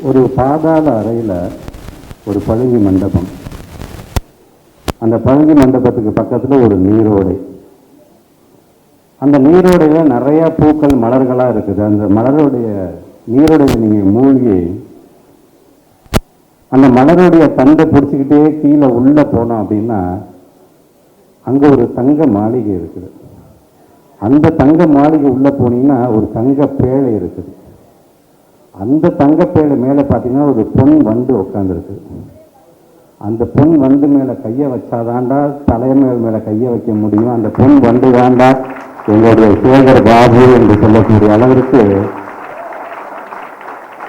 ஒரு பாதாள அறையில் ஒரு பழுங்கி மண்டபம். அந்த பழுங்கி மண்டபத்துக்கு பக்கத்தில் ஒரு நீரோடை. அந்த நீரோடையில் நிறைய பூக்கள் மலர்களாக இருக்குது. அந்த மலருடைய நீரோடையில் நீங்கள் மூழ்கி அந்த மலருடைய தண்டை பிடிச்சிக்கிட்டே கீழே உள்ளே போனோம் அப்படின்னா அங்கே ஒரு தங்க மாளிகை இருக்குது. அந்த தங்க மாளிகை உள்ளே போனீங்கன்னா ஒரு தங்க பேழை இருக்குது. அந்த தங்கப்பேழை மேலே பார்த்தீங்கன்னா ஒரு பொன் வண்டு உட்காந்துருக்கு. அந்த பொன் வண்டு மேலே கையை வச்சாதாண்டா தலைமையில் மேலே கையை வைக்க முடியும். அந்த பொன் வண்டு தாண்டா எங்களுடைய சேகர் பாபு என்று சொல்லக்கூடிய அளவிற்கு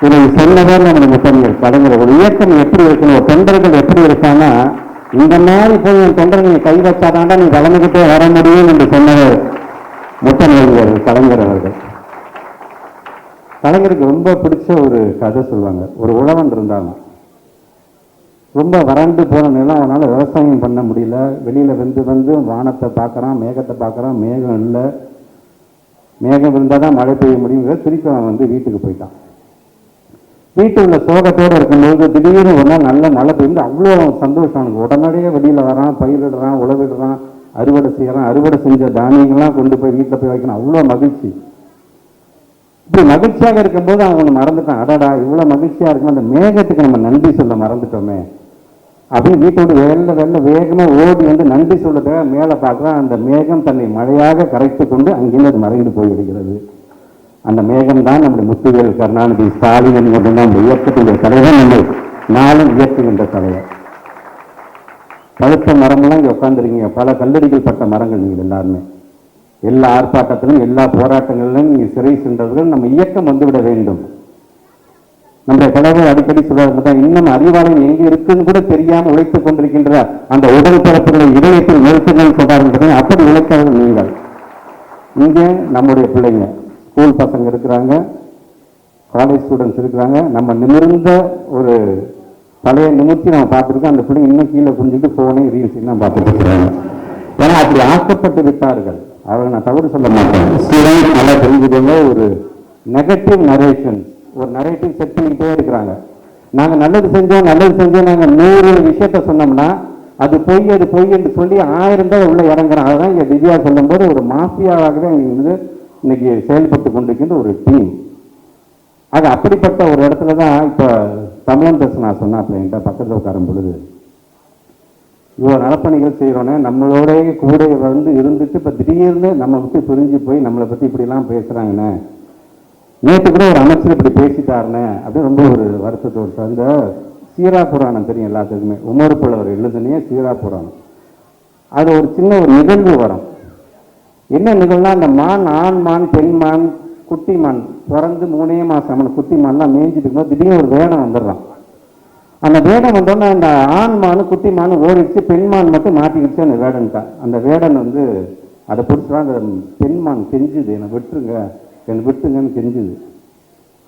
இதை சொன்னதான் நம்ம முத்தமிழர் கலைஞர். ஒரு இயக்கம் எப்படி இருக்கணும், தொண்டர்கள் எப்படி இருக்காங்கன்னா இந்த மாதிரி போய் என் தொண்டர்கள் கை வச்சாதாண்டா நீ வளர்ந்துக்கிட்டே வர முடியும் என்று சொன்னவர் முத்தமிழர் கலைஞர் அவர்கள். கலைஞருக்கு ரொம்ப பிடிச்ச ஒரு கதை சொல்லுவாங்க. ஒரு உழவன் இருந்தாங்க, ரொம்ப வறண்டு போன நிலம், அவனால் விவசாயம் பண்ண முடியல. வெளியில் வந்து வானத்தை பார்க்குறான், மேகத்தை பார்க்குறான், மேகம் இல்லை. மேகம் இருந்தால் தான் மழை பெய்ய முடியுங்கிற திருப்பி அவன் வீட்டுக்கு போயிட்டான். வீட்டில் உள்ள சோகத்தோடு இருக்கும்போது திடீர்னு ஒரு நாள் நல்ல மழை பெய்ந்து அவ்வளோ சந்தோஷம். அவனுக்கு உடனடியே வெளியில் வரான், பயிரிடுறான், உழவிடுறான், அறுவடை செய்கிறான். அறுவடை செஞ்ச தானியங்கள்லாம் கொண்டு போய் வீட்டில் போய் வைக்கணும். அவ்வளோ மகிழ்ச்சி. இப்படி மகிழ்ச்சியாக இருக்கும்போது அவன் ஒன்று மறந்துட்டான். அடடா இவ்வளோ மகிழ்ச்சியாக இருக்கும், அந்த மேகத்துக்கு நம்ம நன்றி சொல்ல மறந்துட்டோமே அப்படின்னு வீட்டோடு வேகமாக ஓடி நன்றி சொல்லதுக்காக மேலே பார்க்குறான். அந்த மேகம் தன்னை மழையாக கரைத்து கொண்டு அங்கிருந்து அது மறைந்து போய்விடுகிறது. அந்த மேகம் தான் நம்முடைய முத்துவேல் கருணாநிதி ஸ்டாலின் என்கின்ற நம்ம இயக்கத்தினுடைய தலைவர், நம்ம நாளும் இயக்குகின்ற தலைவர். பழுத்த மரமெல்லாம் இங்கே உட்காந்துருக்கீங்க, பல கல்லடிகள் பட்ட மரங்கள் நீங்கள் எல்லாருமே. எல்லா ஆர்ப்பாட்டத்திலும் எல்லா போராட்டங்களிலும் நீங்கள் சிறை சென்றவர்கள் நம்ம இயக்கம் வந்துவிட வேண்டும். நம்முடைய தலைவர் அடிக்கடி சொல்றாரு, இன்னும் அறிவாலயம் எங்கே இருக்குன்னு கூட தெரியாமல் உழைத்துக் கொண்டிருக்கின்ற அந்த உடல் பரப்புகளை இதயத்தில் நிறுத்துங்கள் சொல்றாரு. அப்படி உழைக்காதவர்கள் நீங்கள். இங்கே நம்முடைய பிள்ளைங்க, ஸ்கூல் பசங்க இருக்கிறாங்க, காலேஜ் ஸ்டூடெண்ட்ஸ் இருக்கிறாங்க. நம்ம நிமிர்ந்த ஒரு பழைய நிமிர்த்தி நம்ம பார்த்துருக்கோம். அந்த பிள்ளைங்க இன்னும் கீழே புரிஞ்சுட்டு போனே ரீல்ஸ் தான் பார்த்துட்டு இருக்கிறாங்க. ஏன்னா அப்படி ஆக்கப்பட்டு விட்டார்கள். அவரை நான் தவறு சொல்ல மாட்டேன். ஸ்டூடெண்ட் நல்லா தெரிஞ்சுக்கோங்க. ஒரு நெகட்டிவ் நரேஷன், ஒரு நரேட்டிவ் செட் பண்ணிக்கிட்டே இருக்கிறாங்க. நாங்கள் நல்லது செஞ்சோம் நாங்கள் 100 விஷயத்த சொன்னோம்னா அது பொய் என்று சொல்லி 1000 தான் உள்ள இறங்குறோம். அதுதான் இங்கே திவ்யா சொல்லும்போது ஒரு மாஃபியாவாகவே இன்னைக்கு செயல்பட்டு கொண்டிருக்கின்ற ஒரு டீம். அது அப்படிப்பட்ட ஒரு இடத்துல தான் இப்போ தமிழன் பேச நான் சொன்னேன். அப்படின்ட்டு பக்கத்தில் உட்காரும் பொழுது இவ்வளோ நலப்பணிகள் செய்கிறோன்னே நம்மளோட கூட இருந்துட்டு இப்போ திடீர்னு நம்ம விட்டு பிரிஞ்சு போய் நம்மளை பற்றி இப்படிலாம் பேசுகிறாங்கண்ணே, நேற்று கூட ஒரு அமைச்சர் இப்படி பேசிட்டாருன்னு அப்படின்னு ரொம்ப ஒரு வருத்தத்தோடு. அந்த சீரா புராணம் தெரியும் எல்லாத்துக்குமே, உமர் புலவர் எழுதுனே சீரா புராணம். அது ஒரு சின்ன ஒரு நிகழ்வு வரும். என்ன நிகழ்வுனா, அந்த மான், ஆண் மான், பெண் மான், குட்டி மான் பிறந்து 3 மாதம் குட்டி மான்லாம் மேய்ஞ்சிட்டு இருக்கும்போது திடீர்னு ஒரு வேடம் வந்துடுறான். அந்த வேடம் வந்தோன்னா அந்த ஆண் மானு குட்டி மானு ஓடிடுச்சு, பெண்மான் மட்டும் மாட்டிக்கிடுச்சு அந்த வேடன்ட்டா. அந்த வேடன் அதை பிடிச்சா அந்த பெண்மான் கெஞ்சுது, என்னை விட்டுங்கன்னு கெஞ்சுது.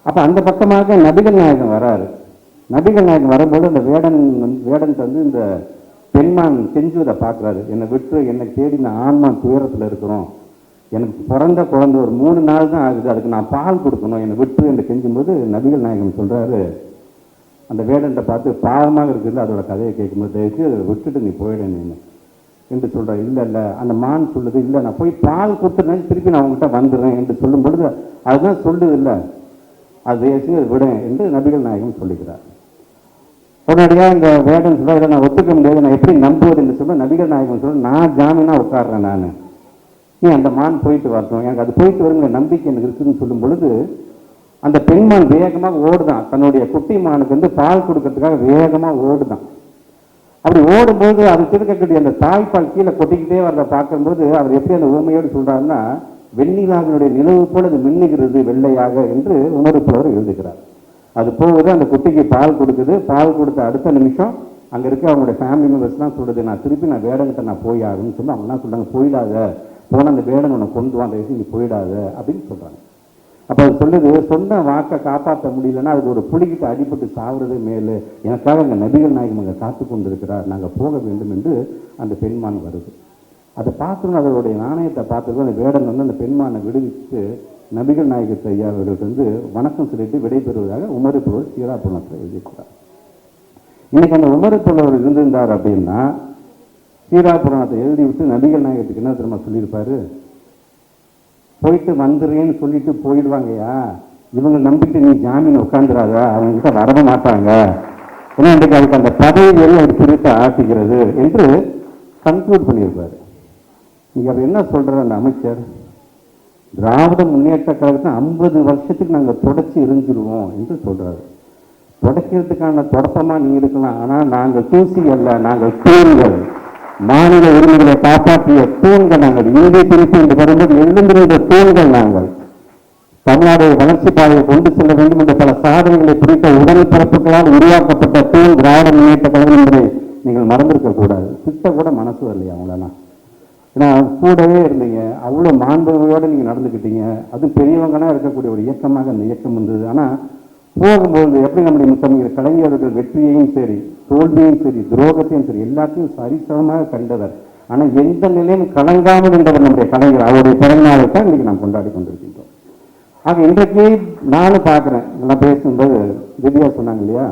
அப்போ அந்த பக்கமாக நபிகள் நாயகம் வராரு. நபிகள் நாயகம் வரும்போது அந்த வேடன்ட்டு இந்த பெண்மான் கெஞ்சுவதை பார்க்குறாரு. என்னை விட்டு, என்னை தேடி நான் ஆண்மான் துயரத்தில் இருக்கிறோம், எனக்கு பிறந்த குழந்தை ஒரு 3 நாள் தான் ஆகுது, அதுக்கு நான் பால் கொடுக்கணும், என்னை விட்டு என்று கெஞ்சும்போது நபிகள் நாயகம் சொல்கிறாரு, அந்த வேடன்ட்ட பார்த்து பாவமாக இருக்குது அதோட கதையை கேட்கும்போது, தயவுச்சு அதை விட்டுட்டு நீ போயிட நீ என்று சொல்கிறேன். இல்லை அந்த மான் சொல்லுது, இல்லை நான் போய் பால் கொடுத்துட்டேன், திருப்பி நான் உங்ககிட்ட வந்துடுறேன் என்று சொல்லும் பொழுது அதுதான் சொல்லுது, இல்லை அது தயவுச்சு விட என்று நபிகள் நாயகம் சொல்லிக்கிறார். உடனடியாக இந்த வேடன் சொல்ல, இதை நான் ஒத்துக்க முடியாது, நான் எப்படி நம்புவது என்று சொல்ல நபிகள் நாயகம் சொல்ல, நான் ஜாமீனாக உட்காடுறேன், நான் நீ அந்த மான் போயிட்டு வரணும், எனக்கு அது போயிட்டு வருங்கிற நம்பிக்கை எனக்கு இருக்குதுன்னு சொல்லும் பொழுது அந்த பெண்மான் வேகமாக ஓடுதான். தன்னுடைய குட்டி மானுக்கு பால் கொடுக்கறதுக்காக வேகமாக ஓடுதான். அப்படி ஓடும்போது அது திருக்கக்கூடிய அந்த தாய்ப்பால் கீழே கொட்டிக்கிட்டே வரத பார்க்கும்போது அவர் எப்படி அந்த ஊமையோடு சொல்கிறாருன்னா, வெண்ணிலாவினுடைய நிலவு போல அது மின்னுகிறது வெள்ளையாக என்று உணர்வு புலவர் எழுதுகிறார். அது போகுது, அந்த குட்டிக்கு பால் கொடுக்குது. பால் கொடுத்த அடுத்த நிமிஷம் அங்கே இருக்க அவங்களுடைய ஃபேமிலி மெம்பர்ஸ்லாம் சொல்லுது, நான் திருப்பி வேடன்கிட்ட நான் போய் ஆகுன்னு சொல்லி அவங்கலாம் சொல்கிறாங்க, போயிடாத, போனால் அந்த வேடன் உன்னை கொண்டு வாங்க, நீ போயிடாத அப்படின்னு சொல்கிறாங்க. அப்போ அது சொல்லுது, சொன்ன வாக்கை காப்பாற்ற முடியலன்னா அதுக்கு ஒரு புலிகிட்ட அடிபட்டு சாவுறதே மேலே, எனக்காக அங்கே நபிகள் நாயகம் அங்கே காத்து கொண்டு இருக்கிறார், நாங்கள் போக வேண்டும் என்று அந்த பெண்மான் வருது. அதை பார்க்கணும், அதனுடைய நாணயத்தை பார்த்துருக்கோம். அந்த வேடன் அந்த பெண்மானை விடுவிச்சு நபிகள் நாயகத் ஐயா அவர்கள் வந்து வணக்கம் சொல்லிட்டு விடைபெறுவதாக உமர் புலவர் சீராபுரணத்தில் எழுதியிருக்கிறார். இன்னைக்கு அந்த உமர் புலவர் இருந்திருந்தார் அப்படின்னா சீராபுரணத்தை எழுதி விட்டு நபிகள் நாயகத்துக்கு என்ன தெரியுமா சொல்லியிருப்பாரு, போயிட்டு வந்துடுறேன்னு சொல்லிட்டு போயிடுவாங்கய்யா, இவங்க நம்பிட்டு நீ ஜாமீன் உட்காந்துடாத, அவங்ககிட்ட வரவே மாட்டாங்க, ஏன்னா இன்றைக்கு அதுக்கு அந்த பதவிகளை அவர் பிரித்து ஆட்டிக்கிறது என்று கன்க்ளூட் பண்ணியிருப்பாரு. நீங்க அவர் என்ன சொல்றாரு அந்த அமைச்சர், திராவிட முன்னேற்ற கழகத்தை 50 வருஷத்துக்கு நாங்கள் தொடச்சி எரிஞ்சிருவோம் என்று சொல்றாரு. தொடக்கிறதுக்கான தொடப்பமா நீ இருக்கலாம், ஆனால் நாங்கள் தூசி அல்ல, நாங்கள் தூண்கள், மாநில உரிமைகளை காப்பாற்றிய தூண்கள் நாங்கள். இந்திய திருப்பி என்று வரும்போது எழுந்திருந்த தூண்கள் நாங்கள். தமிழ்நாடு வளர்ச்சி பாதையை கொண்டு செல்ல வேண்டும் என்ற பல சாதனைகளை குறித்த உடல்பரப்புகளால் உருவாக்கப்பட்ட தூண் திராவிட முன்னேற்ற கழகம் என்பதை நீங்கள் மறந்திருக்க கூடாது. திட்ட கூட மனசு வரலையா அவங்களெல்லாம்? ஏன்னா கூடவே இருந்தீங்க, அவ்வளோ மாண்புகளோடு நீங்கள் நடந்துக்கிட்டீங்க. அது பெரியவங்கன்னா இருக்கக்கூடிய ஒரு இயக்கமாக அந்த இயக்கம் இருந்தது. ஆனால் போகும்போது எப்படி நம்முடைய முத்தமிழ் கலைஞர்கள் வெற்றியையும் சரி தோல்வியையும் சரி துரோகத்தையும் சரி எல்லாத்தையும் சரிசமமாக கண்டவர். ஆனால் எந்த நிலையும் கலங்காமல் என்றவர் நம்முடைய கலைஞர். அவருடைய பிறந்தநாளை தான் இன்னைக்கு நாம் கொண்டாடி கொண்டிருக்கின்றோம். ஆக இன்றைக்கு நானும் பார்க்குறேன், இதெல்லாம் பேசும்போது திவ்யா சொன்னாங்க இல்லையா,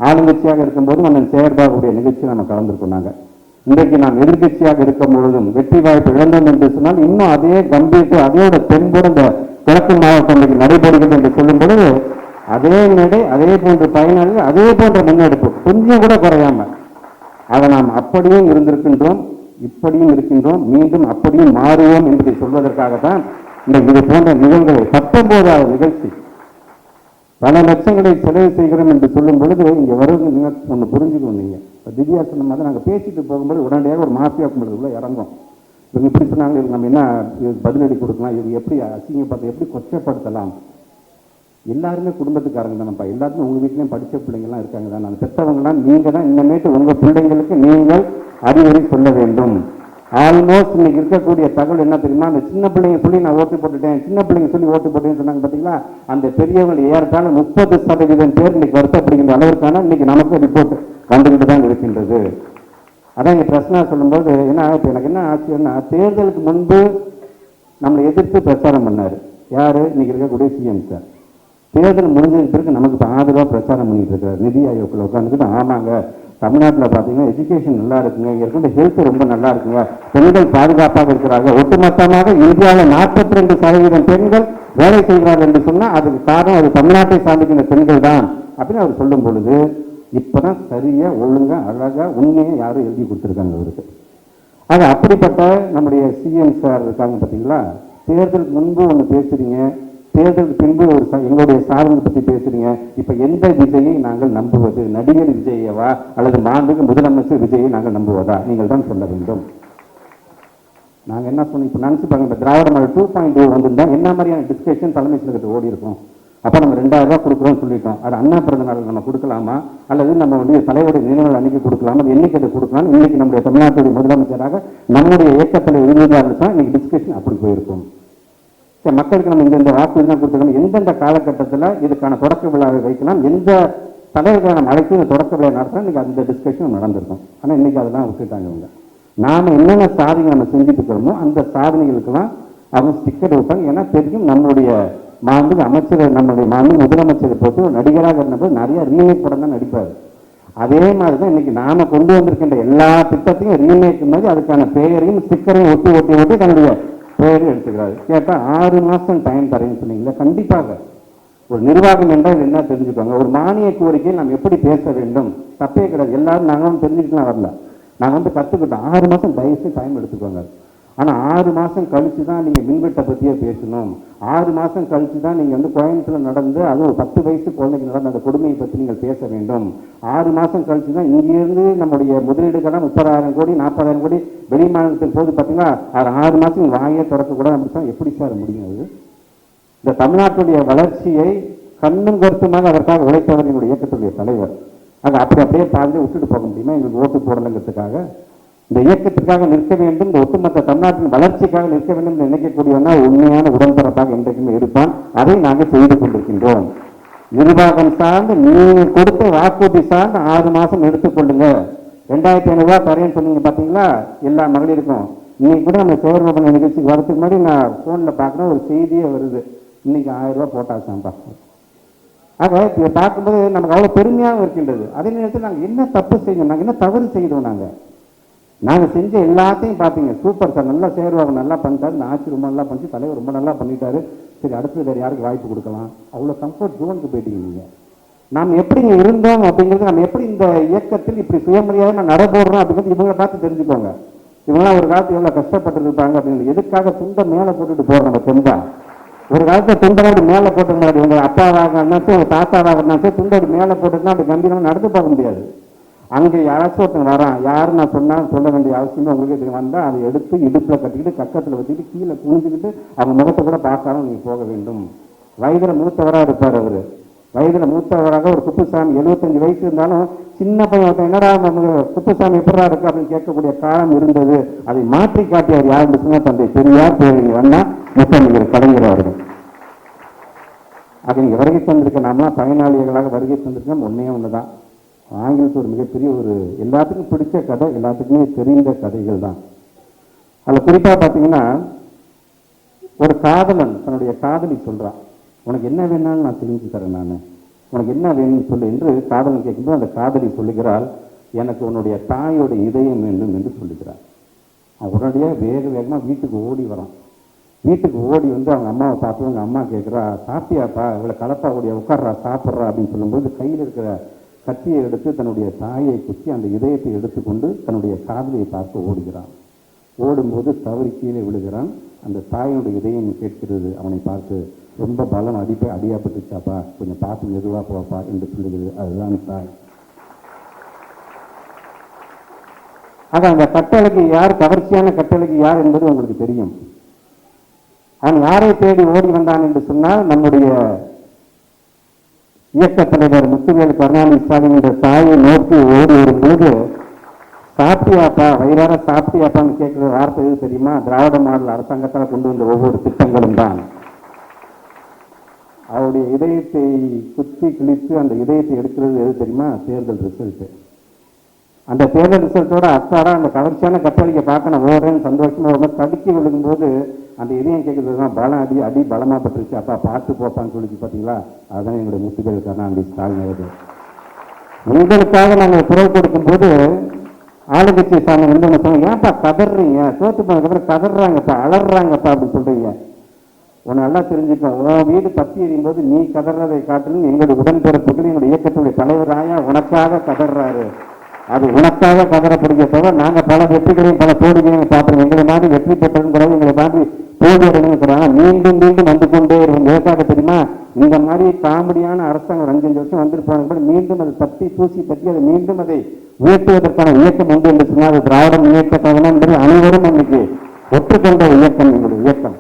ஆளுங்கட்சியாக இருக்கும்போது நம்ம செயற்பாடுடைய நிகழ்ச்சி நம்ம கலந்துருக்கோம். நாங்கள் இன்றைக்கு நாம் எதிர்கட்சியாக இருக்கும் பொழுதும் வெற்றி வாய்ப்பு இழந்தோம் என்று சொன்னால் இன்னும் அதே கம்பீட்டு அதோட தென்போடு இந்த கிழக்கு மாவட்டம் இன்றைக்கு நடைபெறுகிறது என்று சொல்லும் பொழுது அதே நடை, அதே போன்ற பயனாளிகள், அதே போன்ற முன்னெடுப்பு கொஞ்சம் கூட குறையாம அதை நாம் அப்படியும் இருந்திருக்கின்றோம், இப்படியும் இருக்கின்றோம், மீண்டும் அப்படியும் மாறுவோம் என்பதை சொல்வதற்காகத்தான் இந்த இது போன்ற நிகழ்வுகளை 19வது நிகழ்ச்சி பல லட்சங்களை செலவு செய்கிறோம் என்று சொல்லும் பொழுது இங்கே வருவது நீங்கள் ஒன்று புரிஞ்சுக்கணும். நீங்கள் திவ்யா சொன்ன மாதிரி நாங்கள் பேசிட்டு போகும்போது உடனடியாக ஒரு மாஃபியா கும்பலுக்குள்ள இறங்கும். இவங்க இப்படி சொன்னாங்க, இவங்க நம்ம என்ன பதிலடி கொடுக்கலாம், இவங்க எப்படி அசிங்கப்படுத்த எப்படி கொச்சப்படுத்தலாம். எல்லாருமே குடும்பத்துக்காரங்க தானப்பா, எல்லாருமே உங்கள் வீட்லேயும் படித்த பிள்ளைங்கள்லாம் இருக்காங்க தான். நான் பெற்றவங்களாம் நீங்கள் தான் இனிமேட்டு உங்கள் பிள்ளைங்களுக்கு நீங்கள் அறிவுரை சொல்ல வேண்டும். ஆல்மோஸ்ட் இன்னைக்கு இருக்கக்கூடிய தகவல் என்ன தெரியுமா, அந்த சின்ன பிள்ளைங்க சொல்லி நான் ஓட்டு போட்டுட்டேன், சின்ன பிள்ளைங்க சொல்லி ஓட்டு போட்டேன்னு சொன்னாங்க பார்த்தீங்களா, அந்த பெரியவங்க ஏறத்தாழ 30% பேர் இன்னைக்கு வருத்தப்படுகின்ற அளவிற்கான இன்னைக்கு நமக்கு ரிப்போர்ட் வந்துகிட்டு தான் இருக்கின்றது. அதான் இங்கே பிரச்சனை சொல்லும்போது என்ன இப்போ எனக்கு என்ன ஆச்சுன்னா, தேர்தலுக்கு முன்பு நம்மளை எதிர்த்து பிரச்சாரம் பண்ணார் யார், இன்னைக்கு இருக்கக்கூடிய சிஎம் சார். தேர்தல் முடிஞ்சதுக்கு பிறகு நமக்கு இப்போ ஆதரவாக பிரச்சாரம் பண்ணிட்டு இருக்காரு. நிதி ஆயோக்கில் உட்காந்துக்கிட்டு ஆமாங்க தமிழ்நாட்டில் பார்த்தீங்கன்னா எஜுகேஷன் நல்லா இருக்குங்க, இங்கே இருக்கிற ஹெல்த் ரொம்ப நல்லா இருக்குங்க, பெண்கள் பாதுகாப்பாக இருக்கிறாங்க, ஒட்டுமொத்தமாக இந்தியாவில் 42% பெண்கள் வேலை செய்கிறார்கள் என்று சொன்னால் அதுக்கு காரணம் அது தமிழ்நாட்டை சார்ந்திருக்கிற பெண்கள் தான் அப்படின்னு அவர் சொல்லும் பொழுது இப்போதான் சரியா ஒழுங்கா அழகா உண்மையை யாரும் எழுதி கொடுத்துருக்காங்க அவருக்கு. ஆக அப்படிப்பட்ட நம்முடைய சிஎம் சார் இருக்காங்க பார்த்தீங்களா, தேர்தலுக்கு முன்பு ஒன்று பேசுறீங்க, தேர்தலுக்கு பின்பு ஒரு எங்களுடைய சாதனை பற்றி பேசுறீங்க. இப்போ எந்த விஜயை நாங்கள் நம்புவது, நடிகர் விஜயவா அல்லது மாண்புக்கு முதலமைச்சர் விஜயை நாங்கள் நம்புவதா, நீங்கள் தான் சொல்ல வேண்டும். நாங்கள் என்ன சொன்னோம், இப்போ நினச்சி பாருங்க, இப்போ திராவிட மாடல் 2.0 வந்திருந்தா என்ன மாதிரியான டிஸ்கஷன் தலைமை செயலகத்தை ஓடி இருக்கும். அப்போ நம்ம 2000 ரூபா கொடுக்குறோம்னு சொல்லிட்டோம், அது அண்ணா பிறந்த நாள் நம்ம கொடுக்கலாமா அல்லது நம்ம வந்து தலைவருடைய நினைவுகள் அன்னைக்கு கொடுக்கலாமா, அது எண்ணிக்கை கொடுக்கலாம். இன்னைக்கு நம்முடைய தமிழ்நாட்டுடைய முதலமைச்சராக நம்முடைய இயக்கத்தில் இருந்தாலும் தான் இன்னைக்கு டிஸ்கஷன் அப்படி போயிருக்கும். மக்களுக்கு நம்ம இந்த வாக்குறுதி தான் கொடுத்துருக்கோம், எந்தெந்த காலகட்டத்தில் இதுக்கான தொடக்க விழாவை வைக்கலாம், எந்த தலைவர்களை நம்ம அழைத்து இந்த தொடக்க விழா நடத்தலாம், இன்னைக்கு அந்த டிஸ்கஷன் நடந்திருக்கும். ஆனால் இன்னைக்கு அதெல்லாம் விட்டுட்டாங்க அவங்க. நாம என்னென்ன சாதனை நம்ம செஞ்சுட்டு இருக்கிறோமோ அந்த சாதனைகளுக்கெல்லாம் அவங்க ஸ்டிக்கர் வைப்பாங்க. ஏன்னா தெரியும் நம்மளுடைய மாண்பு அமைச்சர், நம்மளுடைய மாண்பு முதலமைச்சரை போட்டு நடிகராக இருந்தபோது நிறைய ரீமேக் படம் தான் நடிப்பார். அதே மாதிரி தான் இன்னைக்கு நாம கொண்டு வந்திருக்கின்ற எல்லா திட்டத்தையும் ரீமேக் மாதிரி அதுக்கான பெயரையும் ஸ்டிக்கரையும் ஒட்டி தன்னுடைய பெயரையும் எடுத்துக்கிறாரு. கேட்டால் 6 மாதம் டைம் தரேன்னு சொன்னீங்களா, கண்டிப்பாக ஒரு நிர்வாகம் என்றால் என்ன தெரிஞ்சுக்கோங்க. ஒரு மானிய கோரிக்கையை நாம் எப்படி பேச வேண்டும் தப்பே கிடையாது. எல்லாரும் நாங்களும் தெரிஞ்சுக்கலாம் வரல, நாங்கள் வந்து கற்றுக்கிட்டோம். 6 மாதம் தயவுசெய்து டைம் எடுத்துக்கோங்க. ஆனால் 6 மாதம் கழித்து தான் நீங்கள் மின்வெட்டை பற்றியே பேசணும். 6 மாதம் கழித்து தான் நீங்கள் வந்து கோயம்புத்தூரில் நடந்து அதுவும் ஒரு 10 வயசு குழந்தைக்கு நடந்த அந்த கொடுமையை பற்றி நீங்கள் பேச வேண்டும். 6 மாதம் கழித்து தான் இங்கேருந்து நம்முடைய முதலீடுகள்லாம் 30,000 கோடி 40,000 கோடி வெளி மாநிலத்தின் போது பார்த்தீங்கன்னா 6 மாதம் வாங்கியே திறக்கக்கூடாது அப்படி தான் எப்படி சார் முடியும்? அது இந்த தமிழ்நாட்டுடைய வளர்ச்சியை கண்ணும் கருத்துமாக அதற்காக உழைத்தவர் என்னுடைய இயக்கத்துடைய தலைவர். அது அப்படியே பாதிலே விட்டுட்டு போக முடியுமா? எங்களுக்கு ஓட்டு போடலைங்கிறதுக்காக இந்த இயக்கத்திற்காக நிற்க வேண்டும், இந்த ஒட்டுமொத்த தமிழ்நாட்டின் வளர்ச்சிக்காக நிற்க வேண்டும் என்று நினைக்கக்கூடியவனா உண்மையான உடன்பரப்பாக என்றைக்குமே இருப்பான். அதை நாங்கள் செய்து கொண்டிருக்கின்றோம். நிர்வாகம் சார்ந்து நீங்க கொடுத்த வாக்குறுதி சார்ந்து 6 மாதம் எடுத்துக்கொள்ளுங்க. 2500 ரூபா தரேன்னு சொன்னீங்க பார்த்தீங்களா எல்லா மகளிருக்கும். இன்னைக்கு கூட நம்ம சேவர்மபன நிகழ்ச்சிக்கு வரதுக்கு முன்னாடி நான் ஃபோனில் பார்க்குறேன், ஒரு செய்தியே வருது. இன்னைக்கு 1000 ரூபா போட்டாச்சாம்பா. ஆக இதை பார்க்கும்போது நமக்கு அவ்வளோ பெருமையாக இருக்கின்றது. அதே நேரத்தில் நாங்கள் என்ன தப்பு செய்யணும், நாங்கள் என்ன தவறு செய்தோம், நாங்கள் செஞ்ச எல்லாத்தையும் பார்த்தீங்க சூப்பர் சார், நல்லா சேருவாங்க, நல்லா பண்ணிட்டாரு, இந்த ஆட்சி ரொம்ப நல்லா பண்ணிச்சு, தலைவர் ரொம்ப நல்லா பண்ணிட்டாரு, சரி அடுத்தது வேறு யாருக்கு வாய்ப்பு கொடுக்கலாம், அவ்வளோ கம்ஃபர்ட் ஜோனுக்கு போயிட்டீங்க நீங்கள். நாம் எப்படி இருந்தோம் அப்படிங்கிறது, நம்ம எப்படி இந்த இயக்கத்தில் இப்படி சுயமரியாதை நான் நடப்போடுறோம் அப்படிங்கிறது இவங்களை பார்த்து தெரிஞ்சுக்கோங்க. இவங்களாம் ஒரு காலத்து எவ்வளோ கஷ்டப்பட்டு இருப்பாங்க அப்படிங்கிறது. எதுக்காக துண்டை மேலே போட்டுட்டு போகிறோம் நம்ம தெம்பா? ஒரு காலத்தில் துண்டோடு மேலே போட்டுருந்தாரு. உங்கள் அப்பாவாக இருந்தாச்சும் உங்கள் தாத்தாவாக இருந்தாச்சும் துண்டோடு மேலே போட்டுருந்தா அப்படி கம்பீரமாக நடந்து பார்க்க முடியாது. அங்கே யாராச்சும் ஒருத்தன் வரான், யாரும் நான் சொன்னால் சொல்ல வேண்டிய அவசியமே உங்களுக்கு தெரியும். வந்தால் அதை எடுத்து இடுப்பில் கட்டிக்கிட்டு கக்கத்தில் வச்சுக்கிட்டு கீழே குனிஞ்சிக்கிட்டு அவங்க முகத்தை கூட பார்க்காம நீங்கள் போக வேண்டும். வயதில் மூத்தவராக இருப்பார் அவர். வயதில் மூத்தவராக ஒரு குப்புசாமி 75 வயசு இருந்தாலும் சின்ன பையன் ஒருத்தன் என்னடா குப்புசாமி எப்படா இருக்கு அப்படின்னு கேட்கக்கூடிய காலம் இருந்தது. அதை மாற்றி காட்டி அவர் யாருன்னு சொன்னால் தந்தை பெரியார் பேரங்க வந்தால் முத்தமிழர் கலைஞர் அவர்கள். அது இங்கே வருகை தந்திருக்க நாமெல்லாம் பயனாளிகளாக வருகை தந்திருக்கோம். ஒன்றே ஒன்று தான், ஆங்கிலத்தில் ஒரு மிகப்பெரிய ஒரு எல்லாத்துக்கும் பிடிச்ச கதை, எல்லாத்துக்குமே தெரிந்த கதைகள் தான். அதில் குறிப்பாக பார்த்தீங்கன்னா ஒரு காதலன் தன்னுடைய காதலி சொல்கிறான், உனக்கு என்ன வேணாலும் நான் தெரிஞ்சு தரேன், நான் உனக்கு என்ன வேணும்னு சொல்லு என்று காதலன் கேட்கும்போது அந்த காதலி சொல்லுகிறாள், எனக்கு உன்னுடைய தாயோட இதயம் வேண்டும் என்று சொல்லுகிறார். அவன் உடனடியாக வேகமாக வீட்டுக்கு ஓடி வரான். வீட்டுக்கு ஓடி வந்து அவங்க அம்மாவை பார்த்து அவங்க அம்மா கேட்குறா, சாப்பிட்டியாப்பா, இவ்வளோ கலப்பா ஓடியா, உட்கார்றா சாப்பிட்றா அப்படின்னு சொல்லும்போது கையில் இருக்கிற கத்தியை எடுத்து தன்னுடைய தாயை குத்தி அந்த இதயத்தை எடுத்துக்கொண்டு தன்னுடைய காதலியை பார்த்து ஓடுகிறான். ஓடும்போது தவறி கீழே விழுகிறான். அந்த தாயினுடைய இதயம் கேட்கிறது அவனை பார்த்து, ரொம்ப பலம் அடியாப்பட்டுச்சாப்பா, கொஞ்சம் பார்த்து மெதுவாக போப்பா என்று சொல்லுகிறது. அதுதான் தாய். ஆக அந்த கட்டளைக்கு யார், கவர்ச்சியான கட்டளைக்கு யார் என்பது உங்களுக்கு தெரியும். அவன் யாரை தேடி ஓடி வந்தான் என்று சொன்னால் நம்முடைய இயக்க தலைவர் முத்துவேல் கருணாநிதி ஸ்டாலின் என்ற தாயை நோக்கி ஓடி வரும்போது, சாப்பிட்டியாப்பா, வயிறார சாப்பிட்டியாப்பான்னு கேட்கிற வார்த்தை எது தெரியுமா? திராவிட மாடல் அரசாங்கத்தால் கொண்டு வந்த ஒவ்வொரு திட்டங்களும் தான். அவருடைய இதயத்தை குத்தி கிழித்து அந்த இதயத்தை எடுக்கிறது எது தெரியுமா? தேர்தல் ரிசல்ட்டு. அந்த தேர்தல் ரிசல்ட்டோட அத்தாரா அந்த கவர்ச்சியான கட்டளையை பார்க்க நான் ஓடுறேன்னு சந்தோஷமா ரொம்ப தடுக்கி விழுகும்போது அந்த இதயம் கேட்கறது தான், பலம் அடி பலமாக பட்டுருச்சு, அப்பா பார்த்து போப்பான்னு சொல்லிச்சு. பார்த்தீங்களா, அதுதான் எங்களுடைய முத்துவேல் கருணாநிதி ஸ்டாலின் அவர்கள். உங்களுக்காக நாங்கள் குரல் கொடுக்கும்போது ஆளுங்கட்சி சாமி வந்து ஒன்று சொன்னாங்க, ஏன்ப்பா கதறீங்க, தோத்து போனதுக்கப்புறம் கதறாங்கப்பா, அலறாங்கப்பா அப்படின்னு சொல்றீங்க. உன்னை நல்லா தெரிஞ்சுக்கோ, உன் வீடு பத்தி எறியும் போது நீ கதறதை காட்டிலும் எங்களுடைய உடன்பிறப்புகள் எங்களுடைய இயக்கத்துடைய தலைவராயா உனக்காக கதறாரு. அது உனக்காக கதறப்படுகிற தவிர நாங்கள் பல வெற்றிகளையும் பல தோல்விகளையும் பார்ப்போம். எங்களை மாதிரி வெற்றி பெற்றதும் கிடையாது, எங்களை மாதிரி தோல்வி அடைஞ்சுக்கிறாங்க. மீண்டும் மீண்டும் வந்து கொண்டே இருக்கும். எதற்காக தெரியுமா? இந்த மாதிரி காமெடியான அரசாங்கம் 5 வருஷம் வந்திருப்பாங்க, மீண்டும் அதை தட்டி தூசி தட்டி அதை மீண்டும் அதை உயர்த்துவதற்கான இயக்கம் உண்டு என்று சொன்னால் அது திராவிட முன்னேற்ற கழகம் என்பது அனைவரும் இன்னைக்கு ஒற்றுக்கொண்ட இயக்கம் எங்களுடைய இயக்கம்.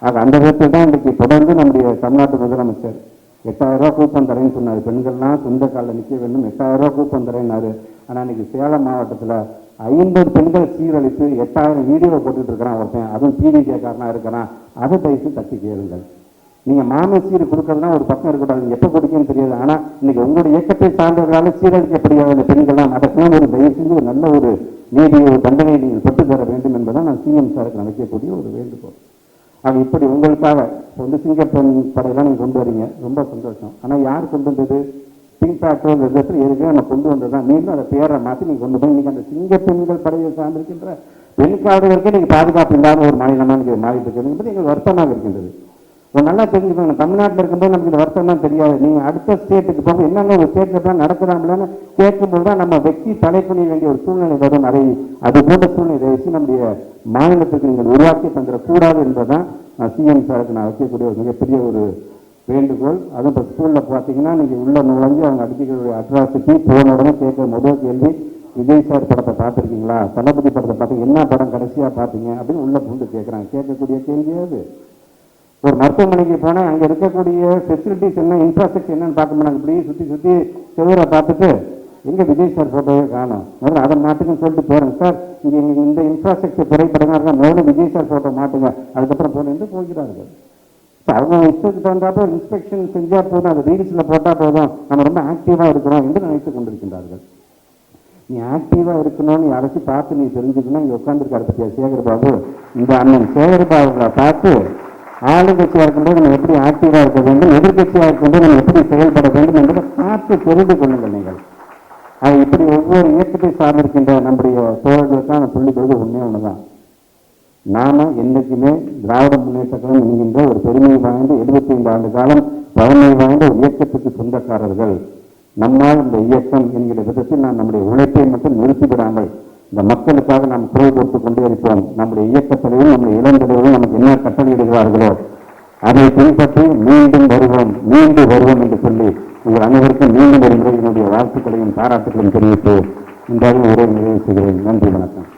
ஆக அந்த விதத்தில் தான் இன்றைக்கு தொடர்ந்து நம்முடைய தமிழ்நாட்டு முதலமைச்சர் 8000 ரூபா கூப்பன் தரேன்னு சொன்னார். பெண்கள்லாம் சொந்த காலில் நிற்க வேண்டும், 8000 ரூபா கூப்பன் தரேன்னாரு. ஆனால் இன்னைக்கு சேலம் மாவட்டத்தில் 50 பெண்கள் சீரழித்து 8000 வீடியோவை போட்டுட்டு இருக்கிறான் ஒருத்தன், அதுவும் பிடிகேக்காரனாக இருக்கிறான். அதை தயவுசு தட்டி கேளுங்கள். நீங்கள் மாம சீர் கொடுக்கறதுனா ஒரு பக்கம் இருக்கக்கூடாது, எப்போ கொடுக்கணும்னு தெரியாது. ஆனால் இன்னைக்கு உங்களுடைய இயக்கத்தை சார்ந்தவர்களால் சீரழிக்கப்படுகிற பெண்கள்லாம் அதற்கெல்லாம் ஒரு தயவு செஞ்சு ஒரு நல்ல ஒரு நீதியை, ஒரு தண்டனை நீங்கள் பெற்றுத்தர வேண்டும் என்பதை நான் சிஎம் சாருக்கு நினைக்கக்கூடிய ஒரு வேண்டுகோள். அது இப்படி உங்களுக்காக வந்து சிங்கப்பெண் படையெல்லாம் நீங்கள் கொண்டு வரீங்க, ரொம்ப சந்தோஷம். ஆனால் யார் கொண்டு வந்தது? பிங்க் பேக்டோ விதத்தில் ஏற்கனவே நம்ம கொண்டு வந்தது தான். மீண்டும் அதை பேரை மாற்றி நீங்கள் கொண்டு போய் இன்றைக்கி அந்த சிங்கப்பெண்கள் படையை சார்ந்திருக்கின்ற பெண்காவலர்களுக்கு நீங்கள் பாதுகாப்பு இல்லாத ஒரு மாநிலமாக நீங்கள் மாறிட்டு இருக்கிறது என்பது எங்களுக்கு வருத்தமாக இருக்கின்றது. நல்லா தெரிஞ்சுக்கோங்க, தமிழ்நாட்டில் இருக்கும்போது நமக்கு இந்த வருத்தம் தான் தெரியாது. நீங்கள் அடுத்த ஸ்டேட்டுக்கு போக என்னென்ன ஒரு ஸ்டேட்டில் தான் நடக்கிறாங்களான்னு கேட்கும்போது தான் நம்ம வெற்றி தலைப்பணிய வேண்டிய ஒரு சூழ்நிலை வரும். அது போன்ற சூழ்நிலை வச்சு நம்முடைய மாநிலத்துக்கு நீங்கள் உருவாக்கி தந்துடக்கூடாது என்பதுதான் நான் சிஎம் சாருக்கு நான் வைக்கக்கூடிய ஒரு மிகப்பெரிய ஒரு வேண்டுகோள். அதுவும் இப்போ ஸ்கூலில் பார்த்தீங்கன்னா நீங்கள் உள்ள நுழைஞ்சு அவங்க அடிக்கக்கூடிய அட்ராசிட்டி போன உடனே கேட்குற முதல் கேள்வி, விஜய் சார் படத்தை பார்த்துருக்கீங்களா, தளபதி படத்தை பார்த்து என்ன படம் கடைசியாக பார்த்தீங்க அப்படின்னு உள்ள பூண்டு கேட்குறாங்க. கேட்கக்கூடிய கேள்வியாது. ஒரு மருத்துவமனைக்கு போனால் அங்கே இருக்கக்கூடிய ஃபெசிலிட்டிஸ் என்ன, இன்ஃப்ராஸ்ட்ரக்சர் என்னன்னு பார்க்க மாட்டாங்க. இப்படியே சுற்றி செவரை பார்த்துட்டு எங்கே விஜய் சார் ஃபோட்டோவே காணும், முதல்ல அதை மாட்டுக்குன்னு சொல்லிட்டு போகிறேங்க சார், இங்கே இந்த இன்ஃப்ராஸ்ட்ரக்சர் திரைப்படமாக இருந்தால் முதல்ல விஜய் சார் ஃபோட்டோ மாட்டுங்க, அதுக்கப்புறம் போன என்று போகிறார்கள். அவங்க இஷ்டத்துக்கு தகுந்தாப்போ இன்ஸ்பெக்ஷன் செஞ்சால் போதும், அது ரீல்ஸில் போட்டால் போதும், நம்ம ரொம்ப ஆக்டிவாக இருக்கிறோம் என்று நினைத்து கொண்டிருக்கின்றார்கள். நீ ஆக்டிவாக இருக்கணும்னு யாராச்சும் பார்த்து நீ தெரிஞ்சுக்கணும். இங்கே உட்காந்துருக்காரு பற்றியா சேகர்பாபு, இந்த அண்ணன் சேகர்பாபுகளை பார்த்து ஆளுங்கட்சியாக இருக்கும்போது நம்ம எப்படி ஆக்டிவாக இருக்க வேண்டும், எதிர்கட்சியாக இருக்கும்போது நம்ம எப்படி செயல்பட வேண்டும் என்பதை பார்த்து தெரிந்து கொள்ளுங்கள் நீங்கள். அது இப்படி ஒவ்வொரு இயக்கத்தை சார்ந்திருக்கின்ற நம்முடைய தோழர்களுக்காக நான் சொல்லிக் கொடுக்க ஒன்றே ஒன்றுதான். நாம என்னைக்குமே திராவிட முன்னேற்ற கழகம் என்கின்ற ஒரு பெருமை வாய்ந்த 75 ஆண்டு காலம் பழமை வாய்ந்த ஒரு இயக்கத்துக்கு சொந்தக்காரர்கள். நம்மால் இந்த இயக்கம் என்கிற விதத்தில் நாம் நம்முடைய உழைப்பை மட்டும் நிறுத்திவிடாமல் இந்த மக்களுக்காக நாம் குரல் கொடுத்து கொண்டே இருப்போம். நம்முடைய இயக்கத்திலையும் நம்முடைய இளந்தலைவரும் நமக்கு என்ன கட்டளையிடுகிறார்களோ அதை பின்பற்றி மீண்டும் வருவோம் என்று சொல்லி உங்கள் அனைவருக்கும் மீண்டும் ஒரு முறை என்னுடைய வாழ்த்துக்களையும் பாராட்டுகளையும் தெரிவித்து இந்த உரையை நிறைவு செய்கிறேன். நன்றி, வணக்கம்.